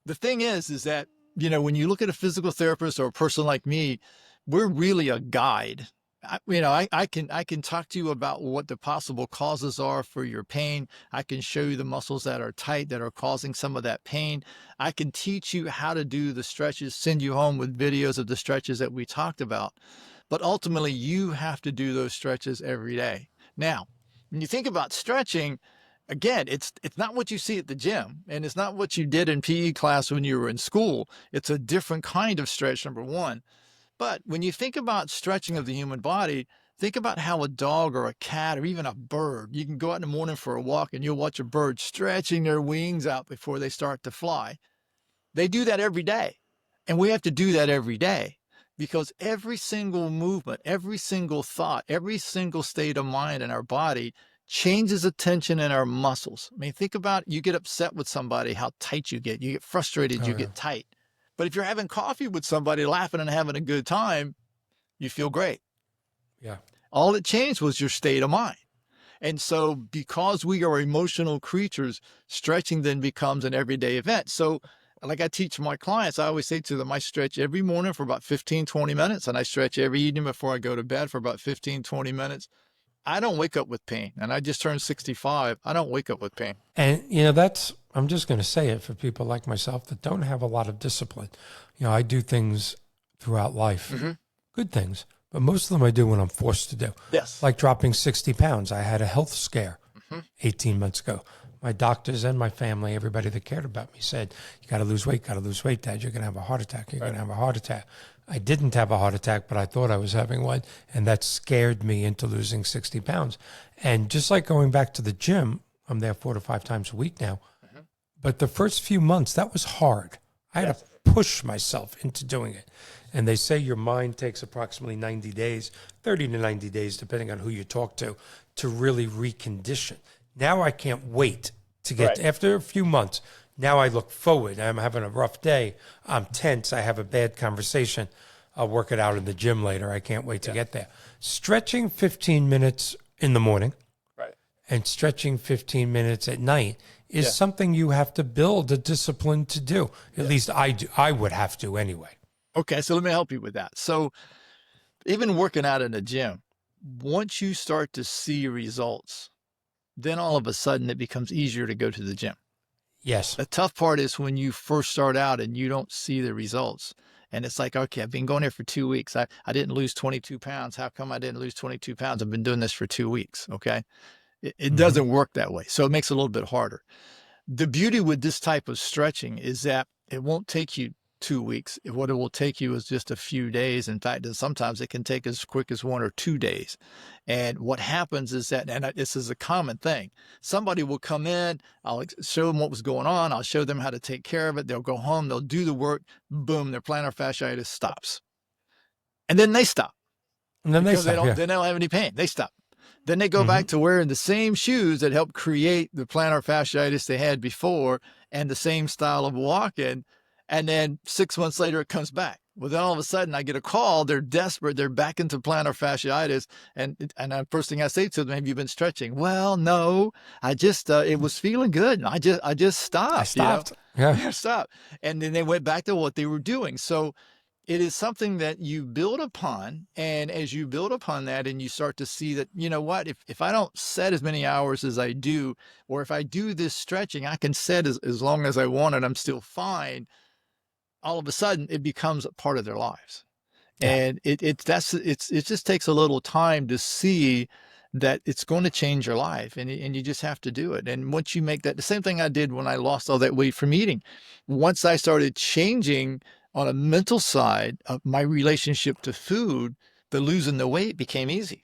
The thing is that, when you look at a physical therapist or a person like me, we're really a guide. I can talk to you about what the possible causes are for your pain. I can show you the muscles that are tight that are causing some of that pain. I can teach you how to do the stretches, send you home with videos of the stretches that we talked about. But ultimately, you have to do those stretches every day. Now, when you think about stretching, again, it's not what you see at the gym, and it's not what you did in PE class when you were in school. It's a different kind of stretch, number one. But when you think about stretching of the human body, think about how a dog or a cat or even a bird, you can go out in the morning for a walk and you'll watch a bird stretching their wings out before they start to fly. They do that every day. And we have to do that every day because every single movement, every single thought, every single state of mind in our body changes the tension in our muscles. I mean, think about you get upset with somebody, how tight you get. You get frustrated, you get tight. But if you're having coffee with somebody, laughing and having a good time, you feel great. Yeah. All it changed was your state of mind. And so because we are emotional creatures, stretching then becomes an everyday event. So like I teach my clients, I always say to them, I stretch every morning for about 15, 20 minutes, and I stretch every evening before I go to bed for about 15, 20 minutes. I don't wake up with pain. And I just turned 65. I don't wake up with pain. And, I'm just going to say it for people like myself that don't have a lot of discipline. I do things throughout life, good things, but most of them I do when I'm forced to do. Yes. Like dropping 60 pounds. I had a health scare 18 months ago. My doctors and my family, everybody that cared about me said, you got to lose weight, Dad. You're going to have a heart attack. You're going to have a heart attack. I didn't have a heart attack, but I thought I was having one, and that scared me into losing 60 pounds. And just like going back to the gym, I'm there 4 to 5 times a week now. But the first few months, that was hard. I had to push myself into doing it. And they say your mind takes approximately 90 days, 30 to 90 days, depending on who you talk to really recondition. Now I can't wait to get, after a few months, now I look forward. I'm having a rough day. I'm tense. I have a bad conversation. I'll work it out in the gym later. I can't wait to get there. Stretching 15 minutes in the morning and stretching 15 minutes at night is something you have to build a discipline to do. At least I do. I would have to anyway. Okay, so let me help you with that. So even working out in the gym, once you start to see results, then all of a sudden it becomes easier to go to the gym. Yes. The tough part is when you first start out and you don't see the results. And it's like, okay, I've been going here for 2 weeks. I didn't lose 22 pounds. How come I didn't lose 22 pounds? I've been doing this for 2 weeks. Okay. It doesn't work that way. So it makes it a little bit harder. The beauty with this type of stretching is that it won't take you 2 weeks. What it will take you is just a few days. In fact, sometimes it can take as quick as 1 or 2 days. And what happens is that, and this is a common thing, somebody will come in, I'll show them what was going on. I'll show them how to take care of it. They'll go home, they'll do the work, boom, their plantar fasciitis stops. And then they stop. And then because they don't have any pain. They stop. Then they go back to wearing the same shoes that helped create the plantar fasciitis they had before and the same style of walking. And then 6 months later, it comes back. Well, then all of a sudden I get a call. They're desperate. They're back into plantar fasciitis. And the first thing I say to them, have you been stretching? Well, no, I just, it was feeling good. I just stopped. I stopped. Yeah, stopped. And then they went back to what they were doing. So it is something that you build upon. And as you build upon that and you start to see that, you know what, if I don't set as many hours as I do, or if I do this stretching, I can set as long as I want and I'm still fine. All of a sudden it becomes a part of their lives. And it just takes a little time to see that it's going to change your life and you just have to do it. And once you make that, the same thing I did when I lost all that weight from eating, once I started changing on a mental side of my relationship to food, the losing the weight became easy.